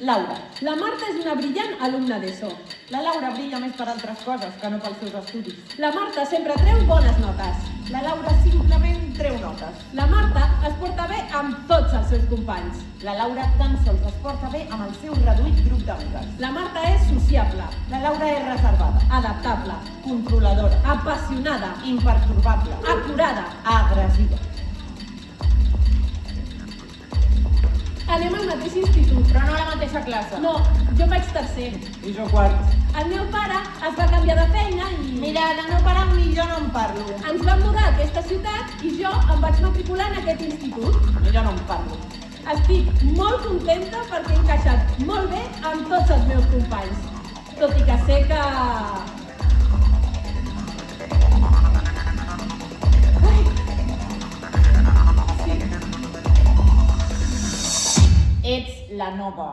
Laura. La Marta és una brillant alumna d'ESO. La Laura brilla més per altres coses que no pels seus estudis. La Marta sempre treu bones notes. La Laura simplement treu notes. La Marta es porta bé amb tots els seus companys. La Laura tan sols es porta bé amb el seu reduït grup d'amigues. La Marta és sociable. La Laura és reservada, Adaptable. controladora, Apassionada. imperturbable, Acurada. agressiva. Anem al mateix institut. Però no a la mateixa classe. No, jo faig tercer. I jo quart. El meu pare es va canviar de feina i... Mira, del meu pare amb mi jo no en parlo. Ens vam mudar a aquesta ciutat i jo em vaig matricular en aquest institut. I jo no en parlo. Estic molt contenta perquè he encaixat molt bé amb tots els meus companys. Tot i que sé que... Ai. Sí. Ets la nova.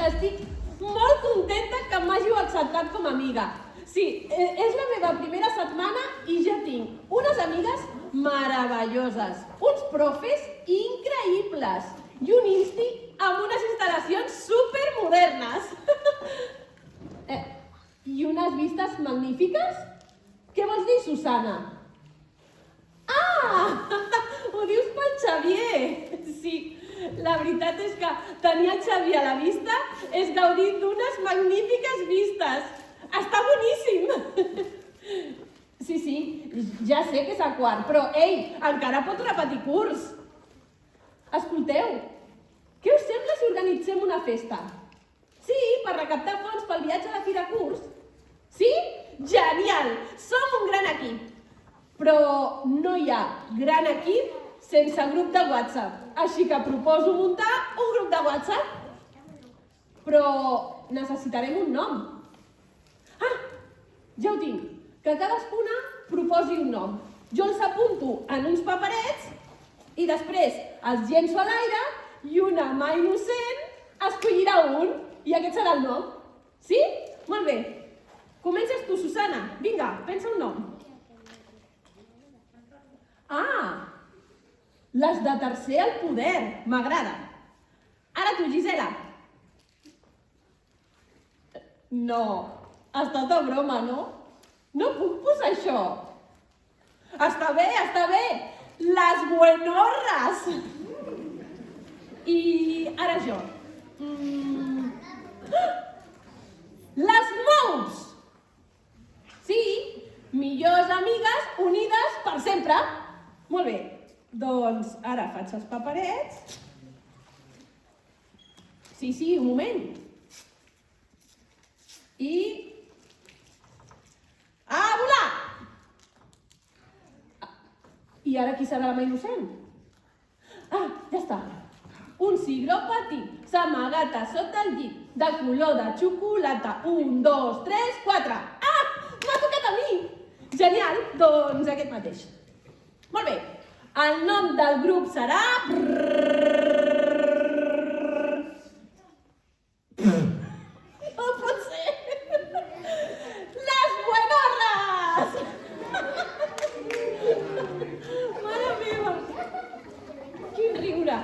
Estic molt contenta que m'hàgiu acceptat com a amiga. Sí, és la meva primera setmana i ja tinc unes amigues meravelloses, uns profes increïbles i un insti amb unes instal·lacions supermodernes. I unes vistes magnífiques? Què vols dir, Susana? Ah! Ho dius pel Xavier! Sí, la veritat és que tenir el Xavier a la vista és gaudir d'unes magnífiques vistes. Està boníssim! Sí, ja sé que és a quart, però, ei, encara pot repetir curs. Escolteu, què us sembla si organitzem una festa? Sí, per recaptar fons pel viatge a la Fira Curs. Sí? Genial! Som un gran equip. Però no hi ha gran equip sense grup de WhatsApp. Així que proposo muntar un grup de WhatsApp. Però necessitarem un nom. Ah, ja ho tinc. Que cadascuna proposi un nom. Jo els apunto en uns paperets i després els llenço a l'aire i una mà innocent escollirà un i aquest serà el nom. Sí? Molt bé. Comences tu, Susana. Vinga, pensa un nom. Ah! Les de tercer al poder. M'agrada. Ara tu, Gisela. No. Està de broma, no? No puc posar això. Està bé, està bé. Les buenorres. I ara jo. Les mous. Sí, millors amigues unides per sempre. Molt bé. Doncs ara faig els paperets. Sí, un moment. I... a volar! I ara qui serà la mà innocent? Ah, ja està. Un cigró petit s'ha amagat a sota el llit, de color de xocolata. 1, 2, 3, 4. Ah! M'ha tocat a mi! Genial! Doncs aquest mateix. Molt bé. El nom del grup serà... No pot ser! Les buenorres! Mare meva! Quin riure!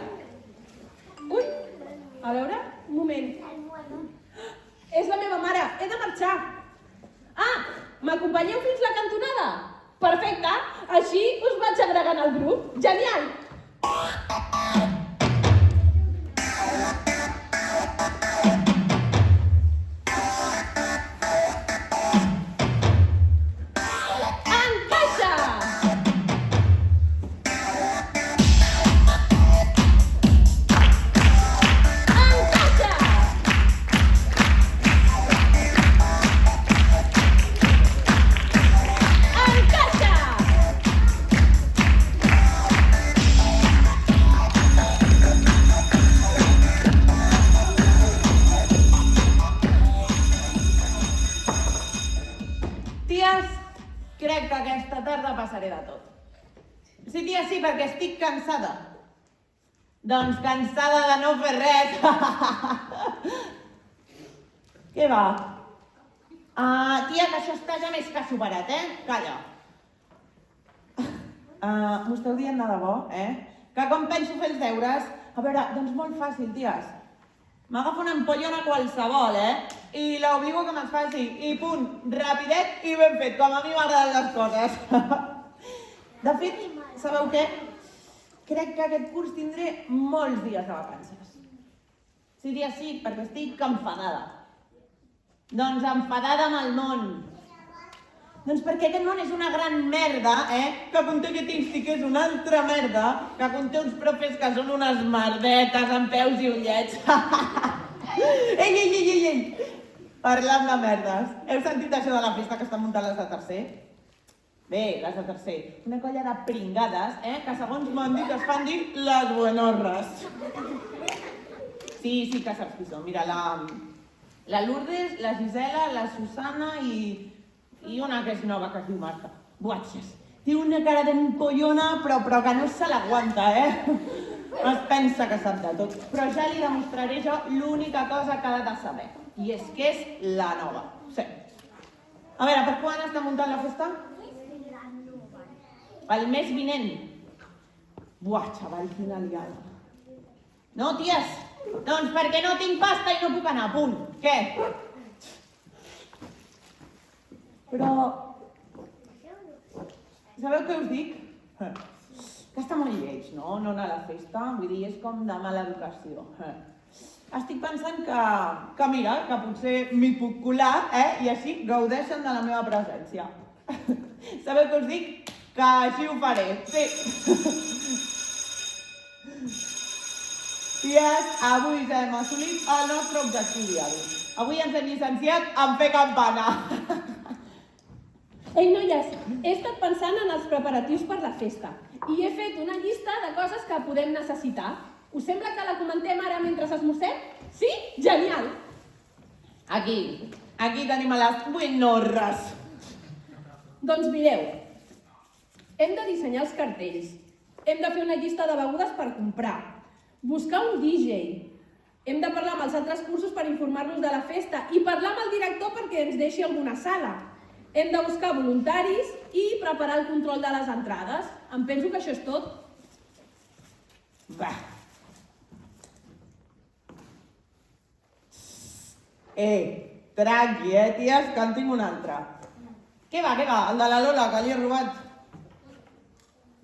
Ui! A veure, un moment. És la meva mare, he de marxar. Ah, m'acompanyeu fins la cantonada? Perfecte, així us vaig agregant al grup. Genial! Encaixa! Encaixa! Encaixa! crec que aquesta tarda passaré de tot. Sí, tia, sí, perquè estic cansada. Doncs cansada de no fer res. Què va? Tia, que això està ja més que superat, Calla. M'ho esteu dient de debò, Que com penso fer els deures? A veure, doncs molt fàcil, ties. M'agafo una ampollona qualsevol, I l'obligo que me'ls faci. I punt, rapidet i ben fet, com a mi m'agraden les coses. De fet, sabeu què? Crec que aquest curs tindré molts dies de vacances. Sí, tia, sí, perquè estic enfadada. Doncs enfadada amb el món. Doncs perquè aquest món és una gran merda, que conté aquest insti, que és una altra merda, que conté uns profes que són unes merdetes amb peus i ullets. Ei! Parlant de merdes. Heu sentit això de la festa que estan muntant les de tercer? Bé, les de tercer. Una colla de pringades, que segons m'han dit es fan dir les buenorres. Sí, que saps qui són. Mira, la Lourdes, la Gisela, la Susana i una que és nova, que es diu Marta. Buatxes. Té una cara d'empollona, però que no se l'aguanta, Es pensa que sap de tot. Però ja li demostraré jo l'única cosa que ha de saber. I és que és la nova. Sí. A veure, per quan està muntant la festa? El mes vinent. Buah, xaval, quina liada. No, ties. Doncs perquè no tinc pasta i no puc anar, punt. Què? Però... Sabeu què us dic? Que està molt lleig, no? No anar a la festa, vull dir, és com de mala educació. Estic pensant que mira, que potser m'hi puc colar, i així gaudeixen de la meva presència. Sabeu què us dic? Que així ho faré, sí. Ties, avui ja hem assolit el nostre objectiu diari. Avui ens hem llicenciat en fer campana. Ei, noies, he estat pensant en els preparatius per la festa i he fet una llista de coses que podem necessitar. Us sembla que la comentem ara mentre esmorzem? Sí? Genial! Aquí tenim a les buenorres. Doncs mireu, hem de dissenyar els cartells, hem de fer una llista de begudes per comprar, buscar un DJ, hem de parlar amb els altres cursos per informar-los de la festa i parlar amb el director perquè ens deixi alguna sala. Hem de buscar voluntaris i preparar el control de les entrades. Em penso que això és tot. Va. Tranqui, ties, que en tinc un altre. Què va? El de la Lola, que li he robat.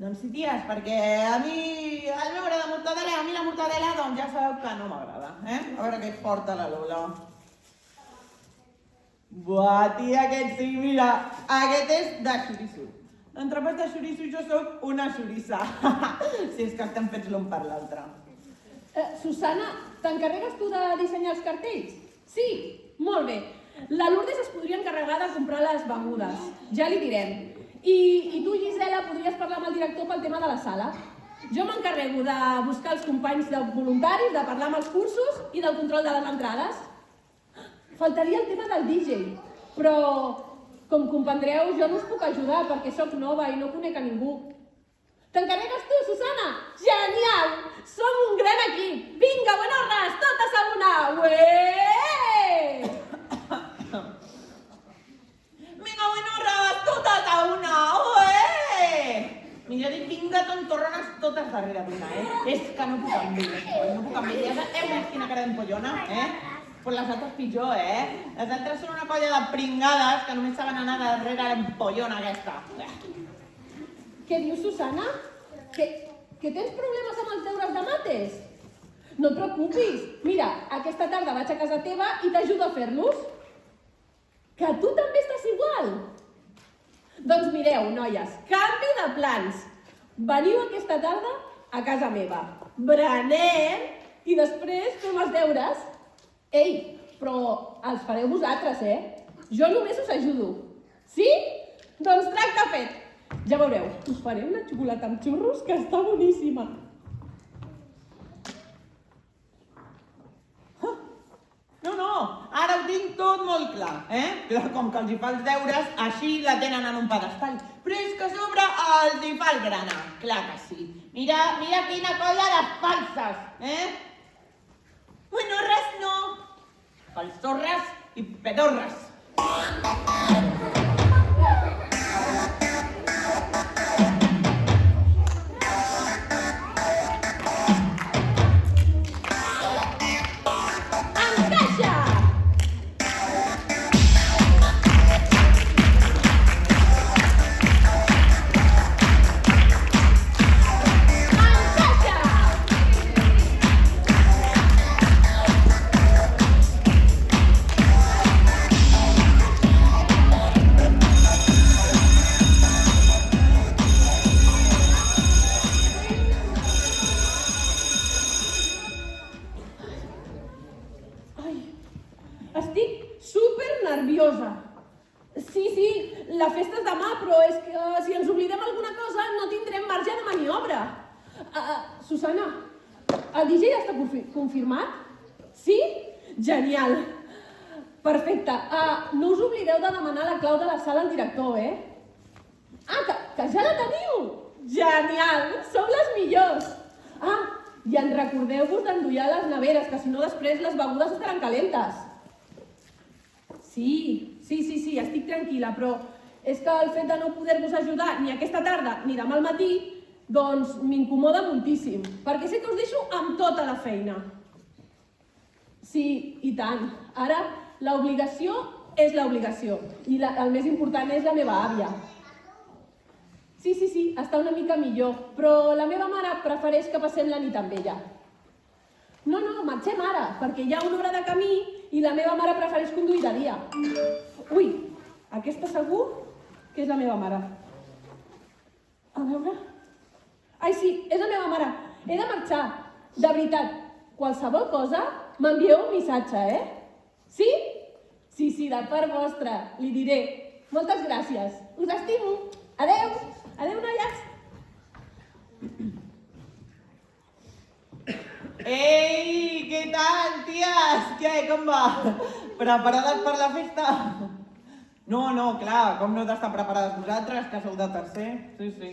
Doncs sí, ties, perquè a mi el beure de mortadela, a mi la mortadela, doncs ja sabeu que no m'agrada, A veure què porta la Lola. Buah, tia, aquest sí, mira, aquest és de xoriço. Entrepans de xoriço jo sóc una xorissa. Si és que estem fets l'un per l'altre. Susana, t'encarregues tu de dissenyar els cartells? Sí, molt bé. La Lourdes es podria encarregar de comprar les begudes, ja li direm. I tu, Gisela, podries parlar amb el director pel tema de la sala. Jo m'encarrego de buscar els companys voluntaris, de parlar amb els cursos i del control de les entrades. Faltaria el tema del DJ, però, com comprendreu, jo no us puc ajudar perquè sóc nova i no conec a ningú. T'encarregues tu, Susana? Genial! Som un gran equip! Vinga, buenorres, totes a una! Ué! Vinga, buenorres, totes a una! Ué! Millor dit, vinga, tontorrones totes darrere d'una, És que no puc amb elles, no puc amb elles. Heu vist quina cara d'empollona, Però les altres pitjor, Les altres són una colla de pringades que només saben anar darrere l'empollona aquesta. Què dius, Susana? Que tens problemes amb els deures de mates? No et preocupis. Mira, aquesta tarda vaig a casa teva i t'ajudo a fer-los. Que tu també estàs igual? Doncs mireu, noies, canvi de plans. Veniu aquesta tarda a casa meva. Berenem i després fem els deures. Ei, però els fareu vosaltres, Jo només us ajudo. Sí? Doncs tracte fet. Ja veureu, us faré una xocolata amb xurros que està boníssima. No, ara ho tinc tot tot molt clar, Clar, com que els hi fa els deures, així la tenen en un pedestal. Però és que a sobre els hi fa el grana, clar que sí. Mira quina colla de falses, Bueno, res no. Falsorres i pedorres. Encaixa! Encaixa! Ai, estic super nerviosa. Sí, la festa és demà, però és que si ens oblidem alguna cosa no tindrem marge de maniobra. Susana, el DJ ja està confirmat? Sí? Genial. Perfecte. No us oblideu de demanar la clau de la sala al director, que ja la teniu? Genial! Sou les millors! I en recordeu-vos d'endollar les neveres, que si no després les begudes estaran calentes. Sí, estic tranquil·la, però és que el fet de no poder-vos ajudar ni aquesta tarda ni demà al matí, doncs m'incomoda moltíssim, perquè sé que us deixo amb tota la feina. Sí, i tant. Ara, l'obligació és l'obligació, i el més important és la meva àvia. Sí, està una mica millor, però la meva mare prefereix que passem la nit amb ella. No, marxem ara, perquè hi ha una hora de camí i la meva mare prefereix conduir de dia. Ui, aquesta segur que és la meva mare. A veure... Ai, sí, és la meva mare. He de marxar. De veritat, qualsevol cosa m'envieu un missatge, Sí? Sí, de part vostra, li diré. Moltes gràcies. Us estimo. Adeu. Adeu, noies. Ei, què tal, ties? Què, com va? Preparades per la festa? No, clar, com no heu d'estar preparades vosaltres, que sou de tercer? Sí.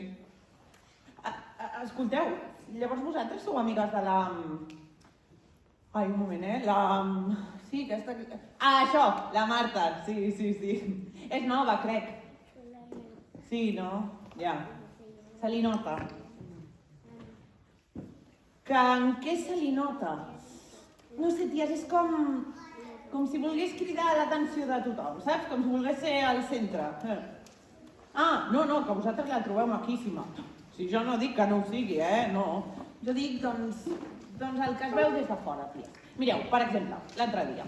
Escolteu, llavors vosaltres sou amigues de la... Ai, un moment, Sí, aquesta... Això, la Marta, sí. És nova, crec. Sí, no? Ja. Se li nota. Que en què se li nota? No sé, ties, és com si volgués cridar l'atenció de tothom, saps? Com si volgués ser al centre. No, que vosaltres la trobeu maquíssima. Si jo no dic que no ho sigui, no. Jo dic, doncs el que es veu des de fora, tia. Mireu, per exemple, l'altre dia,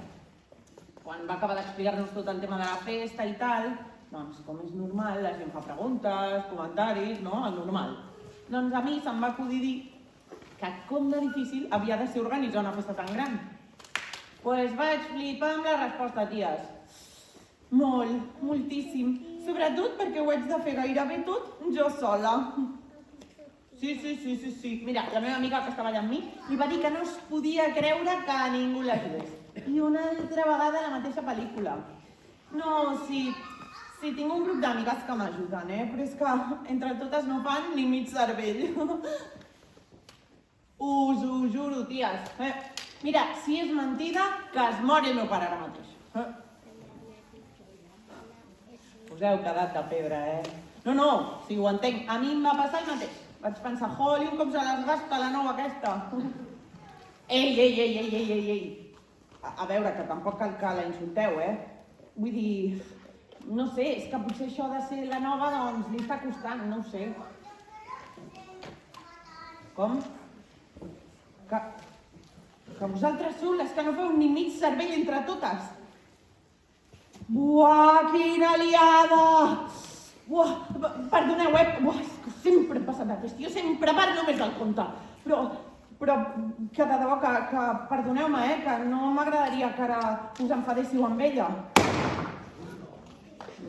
quan va acabar d'explicar-nos tot el tema de la festa i tal, doncs, com és normal, la gent fa preguntes, comentaris, no? El normal. Doncs a mi se'm va acudir dir que com de difícil havia de ser organitzar una festa tan gran. Doncs vaig flipar amb la resposta, ties. Moltíssim. Sobretot perquè ho haig de fer gairebé tot jo sola. Sí. Mira, la meva amiga que estava allà amb mi li va dir que no es podia creure que ningú l'ajudés. I una altra vegada la mateixa pel·lícula. No, sí, tinc un grup d'amigues que m'ajuden, però és que entre totes no fan ni mig cervell. Us ho juro, ties. Mira, si és mentida, que es mori el meu pare ara mateix. Us heu quedat de pedra, No, si ho entenc. A mi em va passar el mateix. Vaig pensar, jolín, com se les gasta la nova aquesta. Ei. A veure, que tampoc cal que la insulteu, Vull dir, no sé, és que potser això de ser la nova, doncs, li està costant, no ho sé. Com? Que vosaltres sou les que no feu ni mig cervell entre totes. Buah, quina liada! Buah, perdoneu, Buah, és que sempre he passat aquest. Jo sempre parlo més del compte. Però que de debò que perdoneu-me, que no m'agradaria que ara us enfadéssiu amb ella.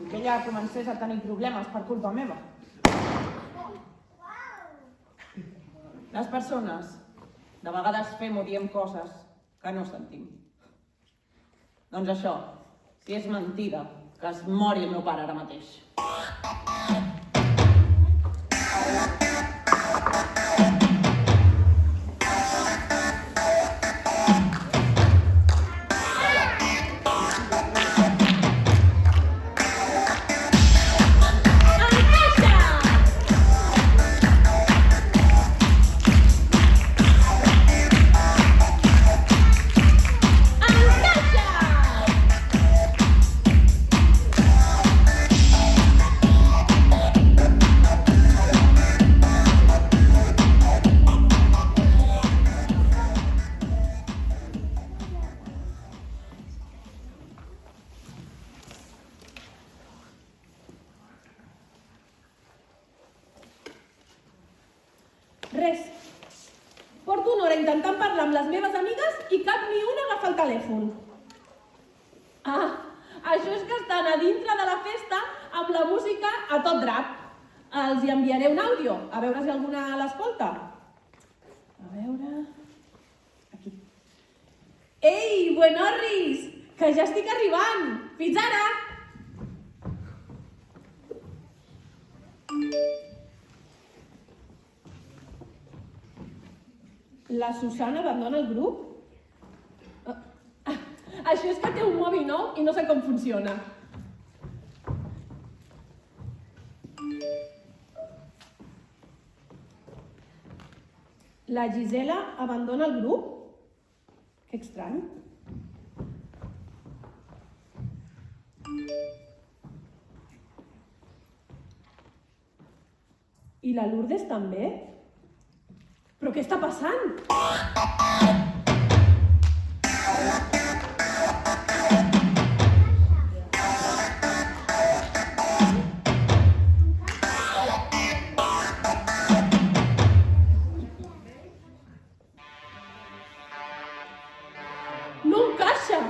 Que ella comencés a tenir problemes per culpa meva. Les persones de vegades fem o diem coses que no sentim. Doncs això, Si és mentida, que es mori el meu pare ara mateix. Res. Porto una hora intentant parlar amb les meves amigues i cap ni una agafa el telèfon. Ah, això és que estan a dintre de la festa amb la música a tot drap. Els hi enviaré un àudio, a veure si alguna l'escolta. A veure... Aquí. Ei, buenorris! Que ja estic arribant! Fins ara! La Susana abandona el grup? Això és que té un mòbil nou i no sé com funciona. La Gisela abandona el grup? Que estrany. I la Lourdes també? Però què està passant? No encaixa!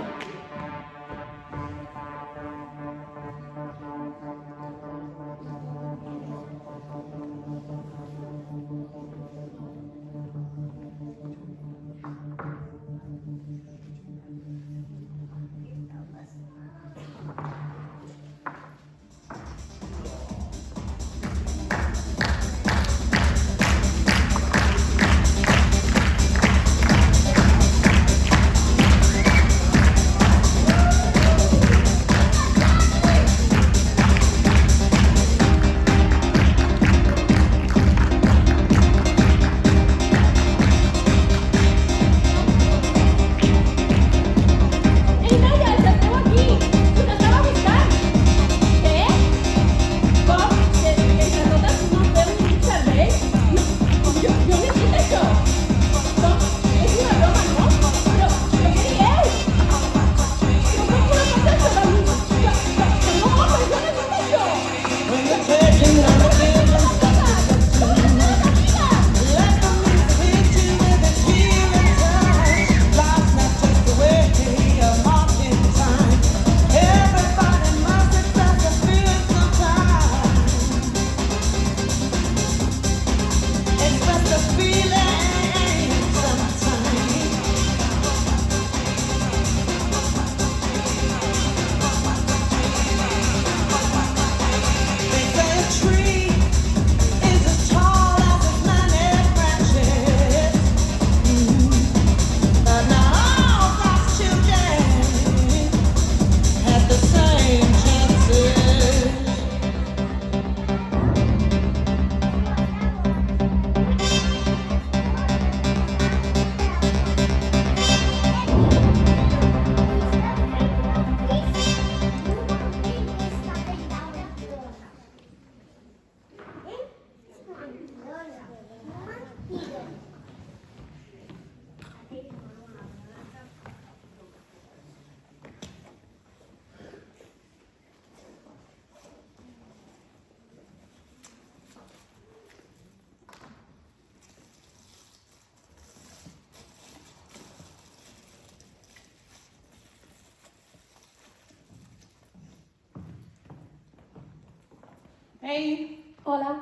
Ei, Hola.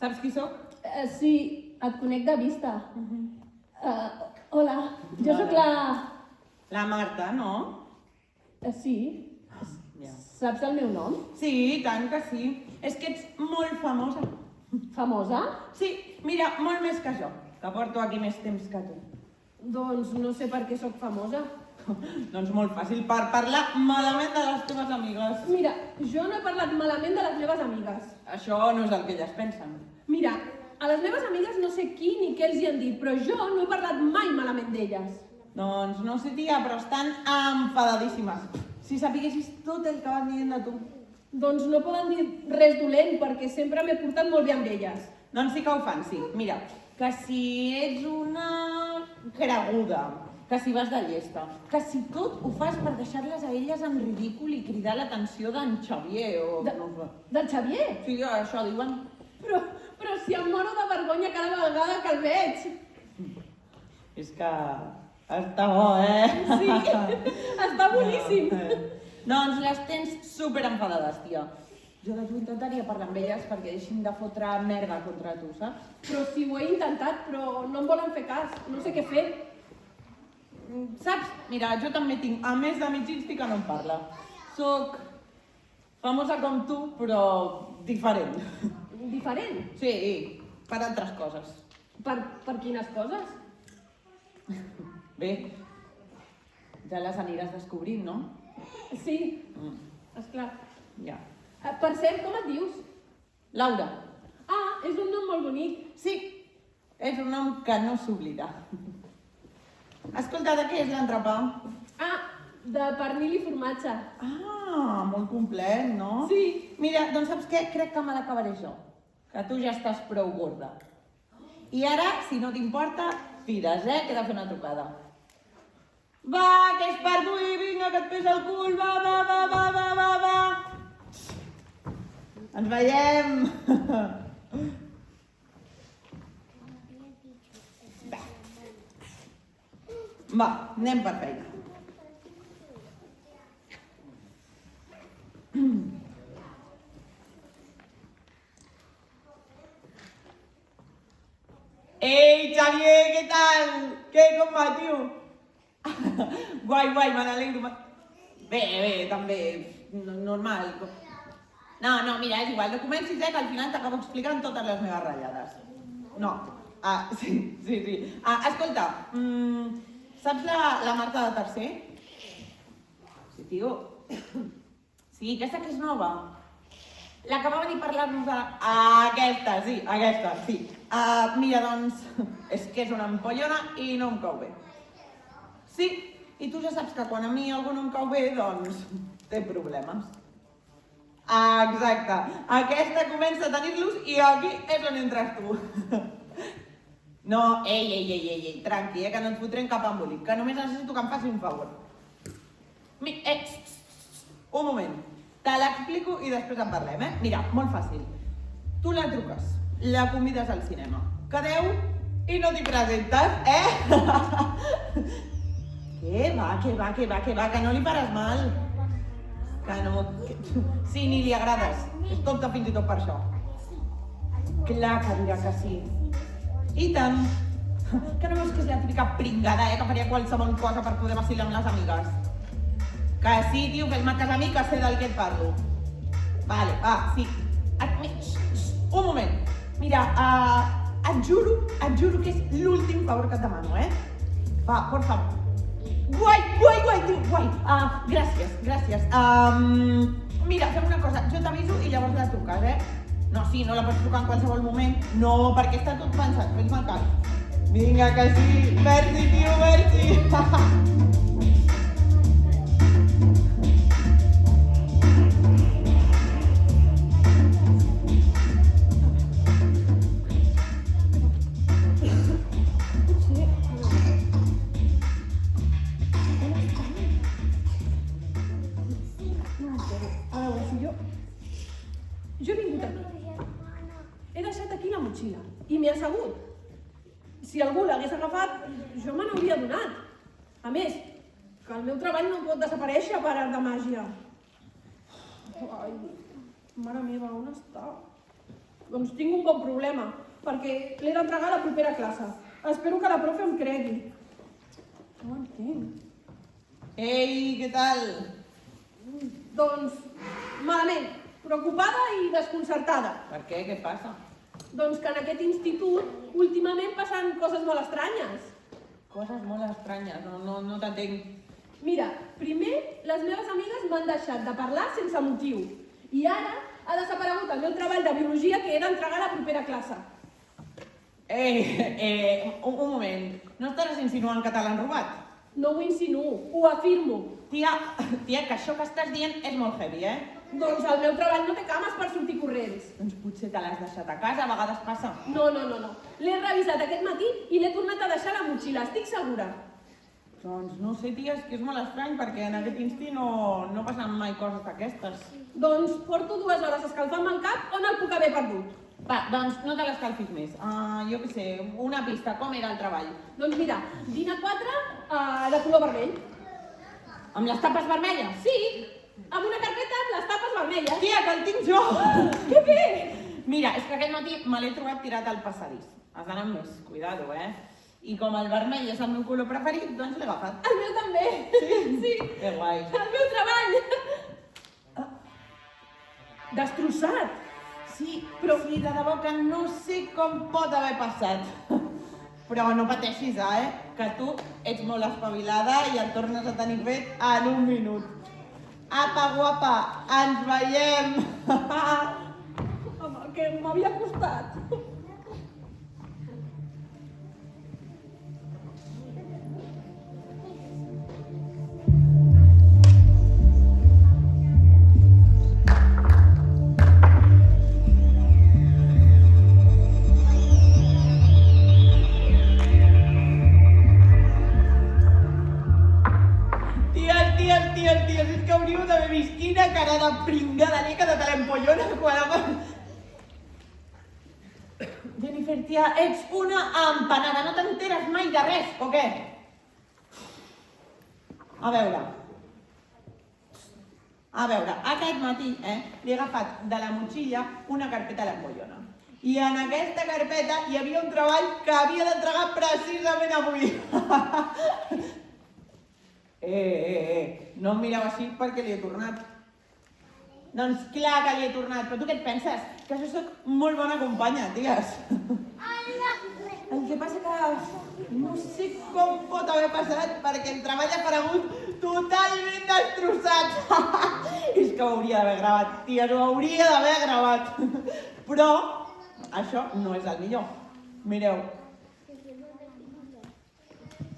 saps qui sóc? Sí, et conec de vista. Hola, jo sóc la... La Marta, no? Sí. Ja. Saps el meu nom? Sí, i tant que sí. És que ets molt famosa. Famosa? Sí, mira, molt més que jo, que porto aquí més temps que tu. Doncs no sé per què sóc famosa. Doncs molt fàcil, per parlar malament de les teves amigues. Mira, jo no he parlat malament de les meves amigues. Això no és el que elles pensen. Mira, a les meves amigues no sé qui ni què els hi han dit, però jo no he parlat mai malament d'elles. Doncs no sé, tia, però estan enfadadíssimes. Si sapiguessis tot el que van dient de tu. Doncs no poden dir res dolent, perquè sempre m'he portat molt bé amb elles. Doncs sí que ho fan, sí. Mira, que si ets una creguda, que si vas de llesta, que si tot ho fas per deixar-les a elles en ridícul i cridar l'atenció d'en Xavier o... no sé. Del Xavier? Sí, això diuen. Però si em moro de vergonya cada vegada que el veig. És que està bo, eh? Sí, està boníssim. Doncs les tens super enfadades, tia. Jo de tu intentaria parlar amb elles perquè deixin de fotre merda contra tu, saps? Però si ho he intentat, però no em volen fer cas. No sé què fer. Saps? Mira, jo també tinc, a més de mig insti que no em parla. Soc famosa com tu, però diferent. Diferent? Sí, per altres coses. Per quines coses? Bé, ja les aniràs descobrint, no? Sí, esclar. Ja. Per cert, com et dius? Laura. Ah, és un nom molt bonic. Sí, és un nom que no s'oblida. Escolta, de què és l'entrepà? Ah, de pernil i formatge. Ah, molt complet, no? Sí. Mira, doncs saps què? Crec que me l'acabaré jo. Que tu ja estàs prou gorda. I ara, si no t'importa, fires, que he de fer una trucada. Va, que és per avui, vinga, que et pesa el cul, va. Ens veiem. Va, anem per feina. Ei, Xavier, què tal? Què, com va, tio? Guai, me n'alegro. Bé, també, normal. No, mira, és igual, no comencis, que al final t'acabo explicant totes les meves ratllades. No, sí. Escolta, saps la Marta de tercer? Sí, tio. Sí, aquesta que és nova. La que va venir a parlar-nos de... Aquesta, sí. Mira, doncs, és que és una ampollona i no em cau bé. Sí, i tu ja saps que quan a mi algú no em cau bé, doncs, té problemes. Exacte. Aquesta comença a tenir-los i aquí és on entres tu. No, ei, tranqui, que no et fotrem cap embolic, que només necessito que em faci un favor. Un moment, te l'explico i després en parlem, Mira, molt fàcil. Tu la truques, la convides al cinema, quedeu i no t'hi presentes, Què va, que no li faràs mal. Que no... Sí, ni li agrades. És tonta fins i tot per això. Clar que dirà que sí. I tant. Que no veus que és la típica pringada, que faria qualsevol cosa per poder vacilar amb les amigues. Que sí, tio, fes-me cas a mi, que sé del que et parlo. Vale, va, sí. Un moment. Mira, et juro que és l'últim favor que et demano, Va, por favor. Guai, tio, guai. Gràcies. Mira, fem una cosa, jo t'aviso i llavors la truques, No, sí, no la pots trucar en qualsevol moment. No, perquè està tot pensat, fes-me el cas. Vinga, que sí. Merci, tio, merci. Jo he vingut aquí. He deixat aquí la motxilla i m'he assegut. Si algú l'hagués agafat, jo me n'hauria donat. A més, que el meu treball no pot desaparèixer per art de màgia. Ai, mare meva, on està? Doncs tinc un bon problema, perquè l'he d'entregar a la propera classe. Espero que la profe em cregui. No ho entenc. Ei, què tal? Doncs, malament, preocupada i desconcertada. Per què? Què passa? Doncs que en aquest institut últimament passen coses molt estranyes. Coses molt estranyes, no t'entenc. Mira, primer les meves amigues m'han deixat de parlar sense motiu i ara ha desaparegut el meu treball de biologia que he d'entregar a la propera classe. Un moment. No estaràs insinuant que te l'han robat? No ho insinuo, ho afirmo. Tia, que això que estàs dient és molt heavy, Doncs el meu treball no té cames per sortir corrents. Doncs potser te l'has deixat a casa, a vegades passa. No. L'he revisat aquest matí i l'he tornat a deixar a la motxilla, estic segura. Doncs no sé, tia, és que és molt estrany perquè en aquest insti no passen mai coses d'aquestes. Doncs porto 2 hores escalfant-me el cap on el puc haver perdut. Va, doncs no te l'escalfis més. Jo què sé, una pista, com era el treball? Doncs mira, DIN A4 de color vermell. Amb les tapes vermelles? Sí, amb una carpeta amb les tapes vermelles. Tia, que el tinc jo! Que bé! Mira, és que aquest matí me l'he trobat tirat al passadís. Has d'anar amb més cuidado, I com el vermell és el meu color preferit, doncs l'he agafat. El meu també. Sí. Que guai. El meu treball. Destrossat. Sí, però sí, de debò que no sé com pot haver passat. Però no pateixis, que tu ets molt espavilada i el tornes a tenir fet en 1 minut. Apa, guapa, ens veiem! Home, que m'havia costat. Ties, és que hauríeu d'haver vist quina cara de pringadenica de telempollona quan... Jennifer, tia, ets una empanada, no t'enteres mai de res, o què? A veure, aquest matí, li he agafat de la motxilla una carpeta a l'empollona. I en aquesta carpeta hi havia un treball que havia d'entregar precisament avui. No em mireu així perquè li he tornat. Doncs clar que li he tornat, però tu què et penses? Que jo soc molt bona companya, ties. El que passa que no sé com pot haver passat perquè el treball ha aparegut totalment destrossat. És que ho hauria d'haver gravat, ties, ho hauria d'haver gravat. Però això no és el millor. Mireu.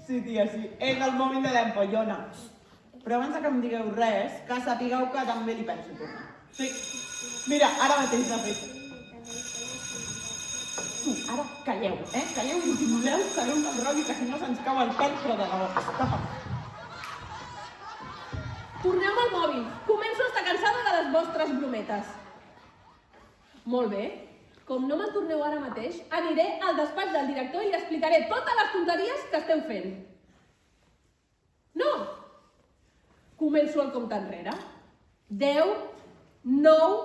Sí, tia, sí. És el mòbil de l'empollona. Però abans que em digueu res, que sapigueu que també li penso tornar. Sí. Mira, ara mateix de fet. Ara calleu, Calleu i dissimuleu, sabeu el rotllo, que si no se'ns cau el pèl, però de debò. Tapa. Torneu-me al mòbil. Començo a estar cansada de les vostres brometes. Molt bé. Com no me'n torneu ara mateix, aniré al despatx del director i li explicaré totes les tonteries que esteu fent. No! Començo el compte enrere. 10, 9,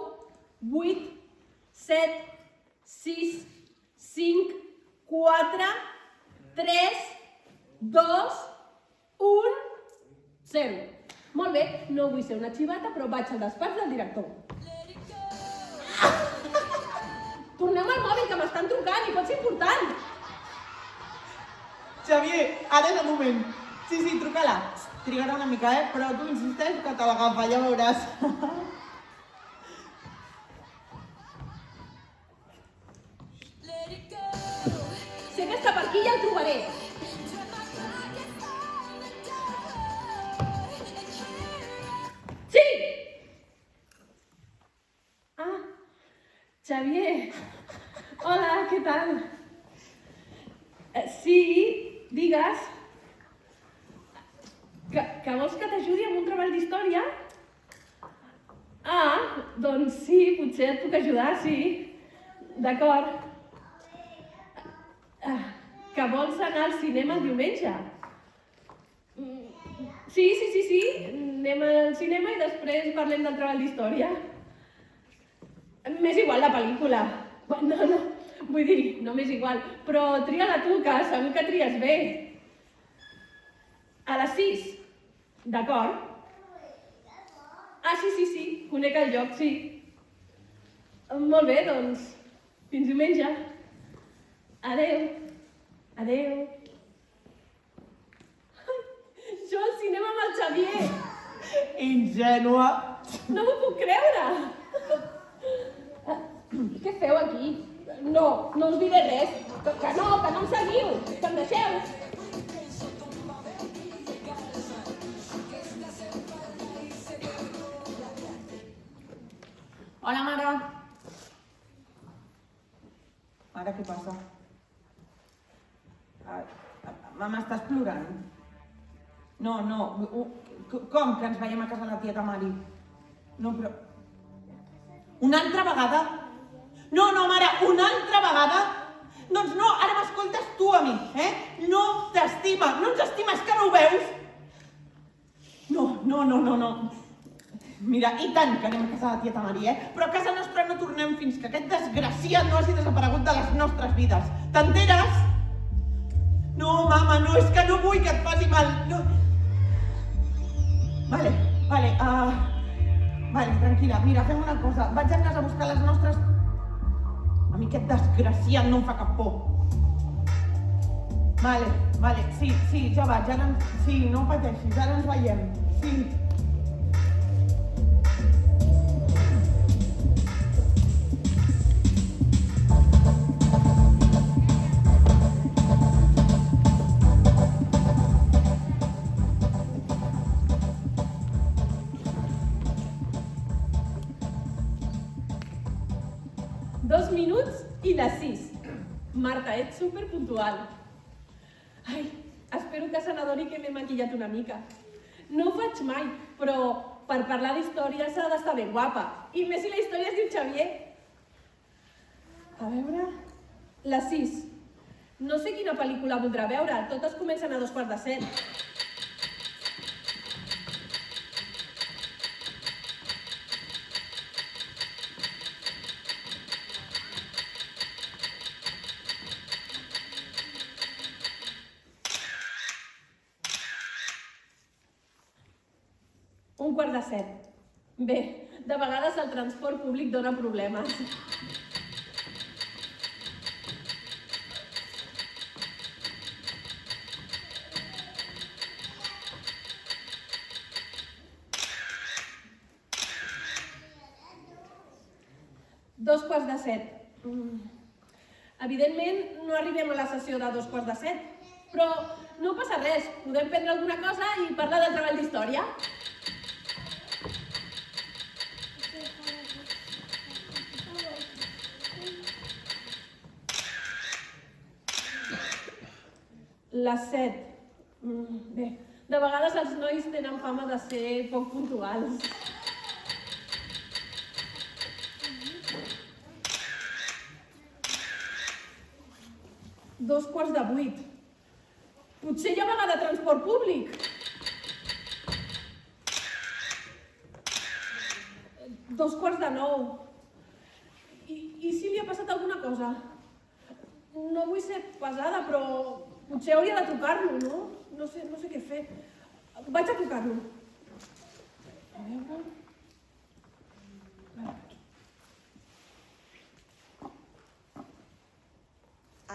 8, 7, 6, 5, 4, 3, 2, 1, 0. Molt bé, no vull ser una xivata, però vaig al despatx del director. Torneu al mòbil, que m'estan trucant i pot ser important. Xavier, ara és el moment. Sí, truca-la. Trigarà una mica, però tu insisteix que te l'agafa, ja veuràs. Sé que està per aquí i ja el trobaré. Sí! Xavier. Hola, què tal? Sí, digues. Que vols que t'ajudi amb un treball d'història? Doncs sí, potser et puc ajudar, sí. D'acord. Que vols anar al cinema el diumenge? Sí. Anem al cinema i després parlem del treball d'història. M'és igual la pel·lícula. No, vull dir, no m'és igual. Però tria-la tu, que segur que tries bé. A les 6. D'acord? sí, conec el lloc, sí. Molt bé, doncs, fins diumenge. Adeu. Adeu. Jo al cinema amb el Xavier. Ingènua. No m'ho puc creure. Què feu aquí? No, no us diré res. Que no em seguiu, que em deixeu. Hola, mare. Mare, què passa? Mama, estàs plorant? No, com que ens veiem a casa la tieta Mari? No, però... Una altra vegada? No, mare, una altra vegada? Doncs no, ara m'escoltes tu a mi, eh? No t'estima, no ens estima, és que no ho veus? No. Mira, i tant que anem a casa de la tieta Mari, eh? Però a casa nostra no tornem fins que aquest desgraciat no hagi desaparegut de les nostres vides. T'enteres? No, mama, no, és que no vull que et faci mal. No. Vale, tranquil·la. Mira, fem una cosa. Vaig a casa a buscar les nostres... A mi aquest desgraciat no em fa cap por. Vale, sí, ja vaig. Ara... Sí, no pateixis, ara ens veiem. Sí. I les 6. Marta, ets superpuntual. Ai, espero que se n'adoni que m'he maquillat una mica. No ho faig mai, però per parlar d'història s'ha d'estar ben guapa. I més si la història es diu Xavier. A veure... Les 6. No sé quina pel·lícula voldrà veure, totes comencen a 7:15. Un 7:15. Bé, de vegades el transport públic dona problemes. Dos quarts de set. Evidentment, no arribem a la sessió de 7:15, però no passa res. Podem prendre alguna cosa i parlar del treball d'història. Les 7. Bé, de vegades els nois tenen fama de ser poc puntuals. Dos quarts de 8. Potser hi ha vaga de transport públic. 9:15. I si li ha passat alguna cosa? No vull ser pesada, però potser hauria de trucar-lo, no? No sé què fer. Vaig a trucar-lo. A veure...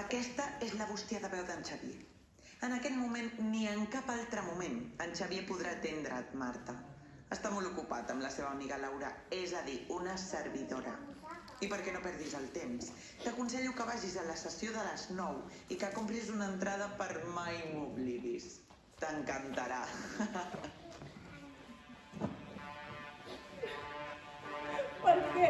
Aquesta és la bústia de veu d'en Xavier. En aquest moment, ni en cap altre moment, en Xavier podrà atendre't, Marta. Està molt ocupat amb la seva amiga Laura, és a dir, una servidora. I perquè no perdis el temps, t'aconsello que vagis a la sessió de les 9 i que compris una entrada per Mai m'oblidis. T'encantarà. Per què?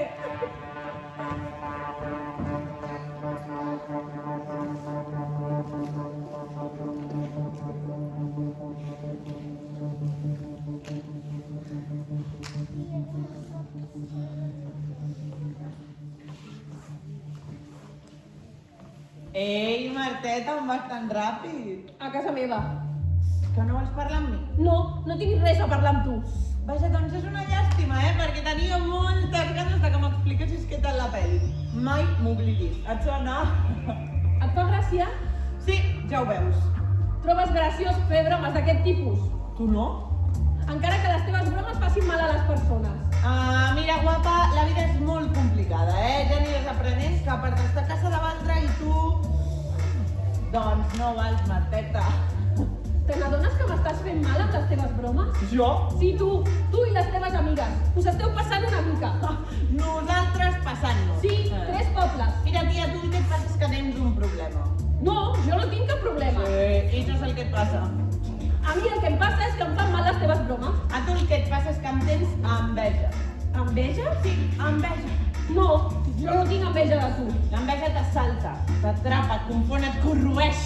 Ei, Marteta, on vas tan ràpid? A casa meva. Que no vols parlar amb mi? No tinc res a parlar amb tu. Vaja, doncs és una llàstima, perquè tenia moltes ganes de que m'expliquessis què tal la pel·li. Mai m'oblidis. Et sona? Et fa gràcia? Sí, ja ho veus. Trobes graciós fer bromes d'aquest tipus? Tu no? Encara que les teves bromes facin mal a les persones. Mira, guapa, la vida és molt complicada, Ja aniràs aprenent que per estar a casa de l'altre i tu... Doncs no vals, Marteta. Te n'adones que m'estàs fent mal amb les teves bromes? Jo? Sí, tu i les teves amigues. Us esteu passant una mica. Nosaltres passant-nos. Sí, 3 pobles. Mira, tia, tu el que et passa és que tens un problema. No, jo no tinc cap problema. I això és el que et passa. A mi el que em passa és que em fan mal les teves bromes. A tu el que et passa és que em tens enveja. Enveja? Sí, enveja. No, jo no tinc enveja de tu. L'enveja t'assalta, t'atrapa, et confon, et corroeix.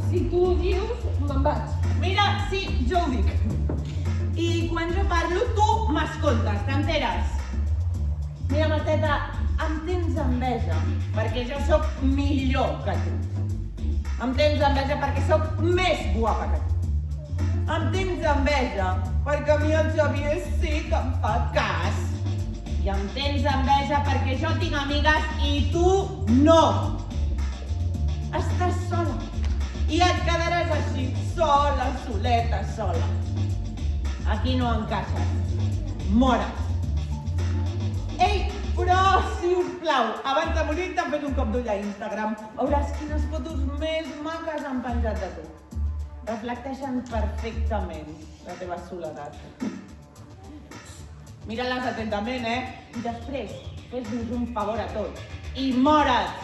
Si tu ho dius, me'n vaig. Mira, sí, jo ho dic. I quan jo parlo, tu m'escoltes, t'enteres? Mira, Marteta, em tens enveja perquè jo sóc millor que tu. Em tens enveja perquè sóc més guapa que tu. Em tens enveja perquè a mi el Xavier sí que em fa cas. I em tens enveja perquè jo tinc amigues i tu no. Estàs sola. I et quedaràs així, sola, soleta, sola. Aquí no encaixes. Mora't. Ei, però, si us plau, abans de morir t'han fet un cop d'ull a Instagram. Veuràs quines fotos més maques han penjat de tu. Reflecteixen perfectament la teva soledat. Mira-les atentament, I després, fes-nos un favor a tots. I mora't!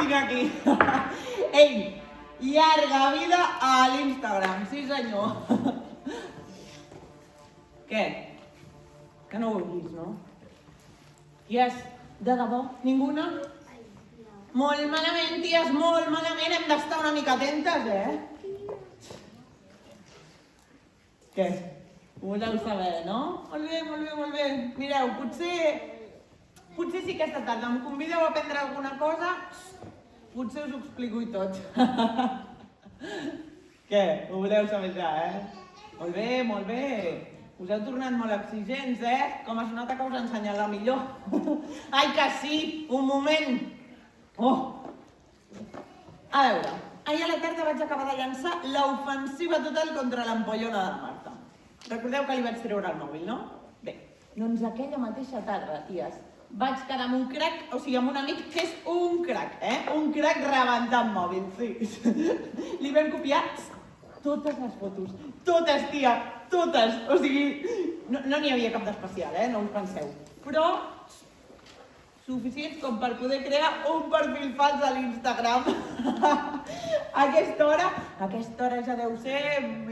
Aquí. Ei, llarga vida a l'Instagram, sí senyor. Què? Que no ho heu vist, no? Ties, de debò, ninguna? Molt malament, ties, molt malament, hem d'estar una mica atentes, Què? Ho voleu saber, no? Molt bé, molt bé, molt bé. Mireu, potser si aquesta tarda em convideu a prendre alguna cosa, potser us ho explico i tot. Què? Ho voleu saber ja, Molt bé, molt bé. Us heu tornat molt exigents, Com es nota que us he ensenyat la millor. Ai, que sí! Un moment! Oh! A veure, ahir a la tarda vaig acabar de llançar l'ofensiva total contra l'ampollona de la Marta. Recordeu que li vaig treure el mòbil, no? Bé, doncs aquella mateixa tarda, ties, vaig quedar amb un crac, o sigui, amb un amic que és un crac, Un crac rebentant mòbil, sí. Li vam copiar totes les fotos. Totes, tia, totes. O sigui, no n'hi havia cap d'especial, no us penseu. Però suficients com per poder crear un perfil fals a l'Instagram. A aquesta hora ja deu ser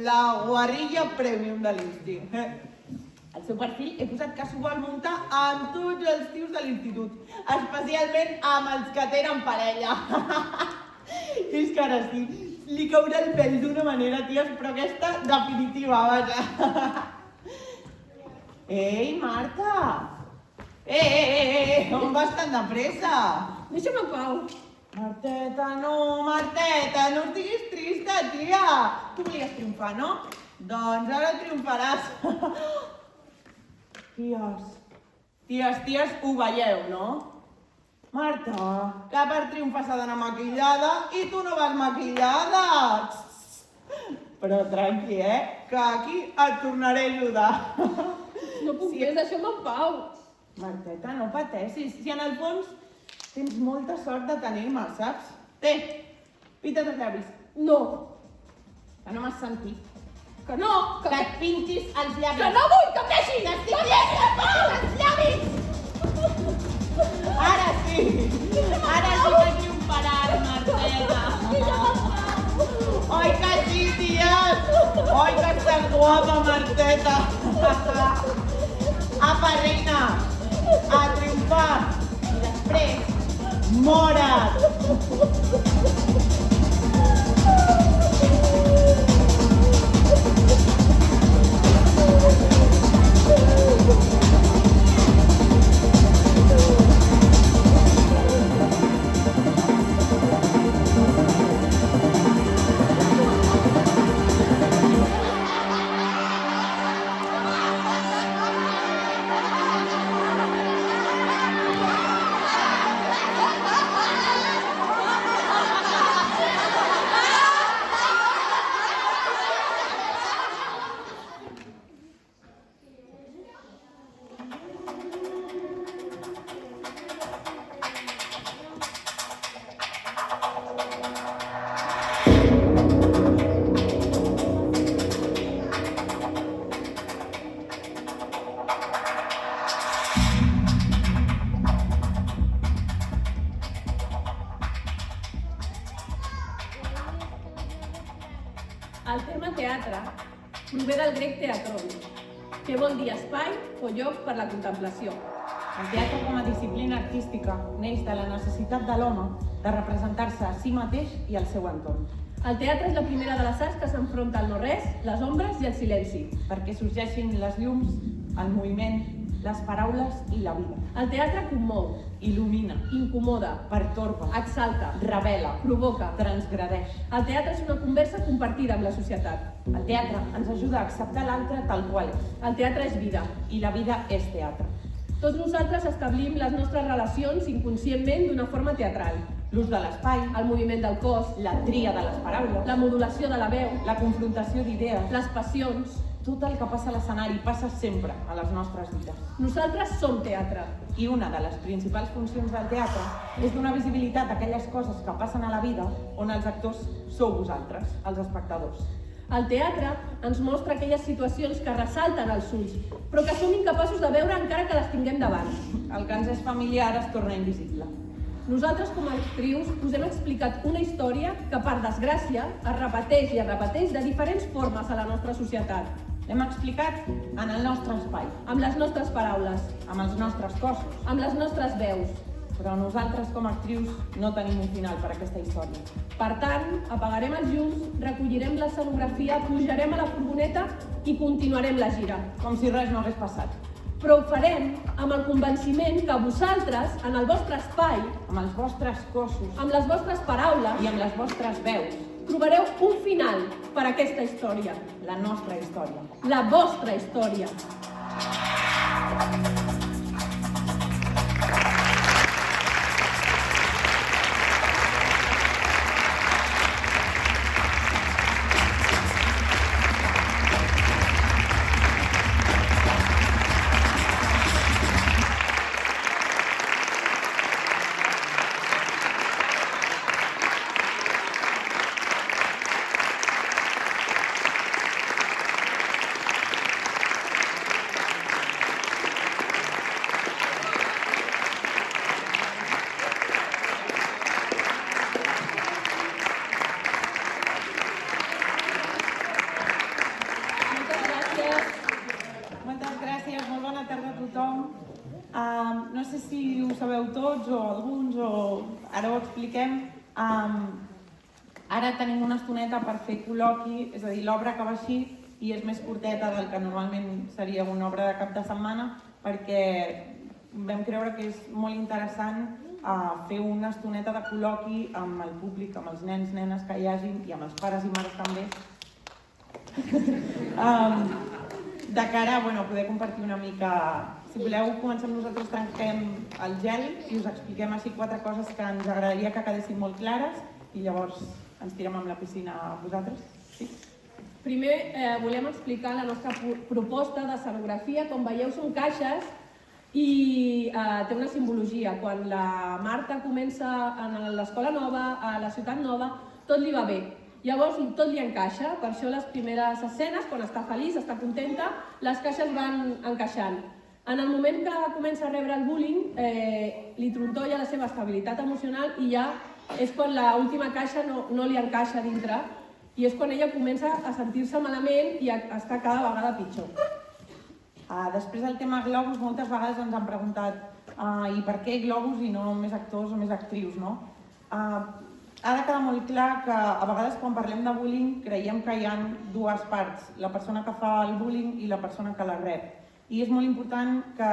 la guarrilla premium de l'Insti. Al seu perfil he posat que s'ho vol muntar amb tots els tios de l'institut, especialment amb els que tenen parella. És que ara sí, li caurà el pèl d'una manera, ties, però aquesta definitiva, vaja. Ei, Marta! On vas tan de pressa? Deixa'm en pau. Marteta, no estiguis trista, tia. Tu volies triomfar, no? Doncs ara triomfaràs. Ties, ho veieu, no? Marta, que per triomfar s'ha d'anar maquillada i tu no vas maquillada. Però tranqui, que aquí et tornaré a ajudar. No puc més, deixa'm en pau. Marteta, no pateixis. Si en el fons tens molta sort de tenir-me, saps? Té, pinta't els llavis. No. Que no m'has sentit. Que no. Que et pintis els llavis. Que no vull que em deixis. T'estic dient els llavis. Ara sí que triomfaràs, Marteta. Oi que sí, ties? Oi que estàs guapa, Marteta? Apa, reina, a triomfar. I després, mora't. El terme teatre prové del grec teatron, que vol dir espai o lloc per la contemplació. El teatre com a disciplina artística neix de la necessitat de l'home de representar-se a si mateix i al seu entorn, El teatre és la primera de les arts que s'enfronta al no-res, les ombres i el silenci. perquè sorgeixin les llums, el moviment, les paraules i la vida. El teatre commou, Il·lumina, incomoda, pertorba, exalta, revela, provoca. transgredeix. El teatre és una conversa compartida amb la societat. El teatre ens ajuda a acceptar l'altre tal qual és, El teatre és vida. i la vida és teatre. Tots nosaltres establim les nostres relacions inconscientment d'una forma teatral. L'ús de l'espai, El moviment del cos, la tria de les paraules, la modulació de la veu, la confrontació d'idees, les passions. tot el que passa a l'escenari passa sempre a les nostres vides. Nosaltres som teatre. I una de les principals funcions del teatre és donar visibilitat a aquelles coses que passen a la vida on els actors sou vosaltres, els espectadors. El teatre ens mostra aquelles situacions que ressalten als ulls, però que som incapaços de veure encara que les tinguem davant. El que ens és familiar es torna invisible. Nosaltres, com a actrius, us hem explicat una història que, per desgràcia, es repeteix i es repeteix de diferents formes a la nostra societat. L'hem explicat en el nostre espai, Amb les nostres paraules, amb els nostres cossos, amb les nostres veus. però nosaltres com a actrius no tenim un final per a aquesta història. Per tant, apagarem els llums, recollirem l'escenografia, pujarem a la furgoneta i continuarem la gira. Com si res no hagués passat. Però ho farem amb el convenciment que vosaltres, en el vostre espai, Amb els vostres cossos amb les vostres paraules, i amb les vostres veus, trobareu un final per a aquesta història. la nostra història. La vostra història. Moltes gràcies, molt bona tarda a tothom. No sé si ho sabeu tots o alguns, o ara ho expliquem. Ara tenim una estoneta per fer col·loqui, és a dir, l'obra acaba així i és més curteta del que normalment seria una obra de cap de setmana, perquè vam creure que és molt interessant fer una estoneta de col·loqui amb el públic, amb els nens, nenes que hi hagin i amb els pares i mares també, de cara a poder compartir una mica. Si voleu, comencem nosaltres, trenquem el gel i us expliquem així 4 coses que ens agradaria que quedessin molt clares i llavors ens tirem amb la piscina a vosaltres. Sí? Primer, volem explicar la nostra proposta d'escenografia. Com veieu, són caixes i té una simbologia. Quan la Marta comença en l'escola nova, a la ciutat nova, tot li va bé. Llavors tot li encaixa, per això les primeres escenes, quan està feliç, està contenta, les caixes van encaixant. En el moment que comença a rebre el bullying, li trontolla la seva estabilitat emocional i ja és quan l'última caixa no li encaixa dintre i és quan ella comença a sentir-se malament i a estar cada vegada pitjor. Després del tema globus, moltes vegades ens han preguntat i per què globus i no més actors o més actrius, no? Ha de quedar molt clar que a vegades quan parlem de bullying creiem que hi ha 2 parts, la persona que fa el bullying i la persona que la rep. I és molt important que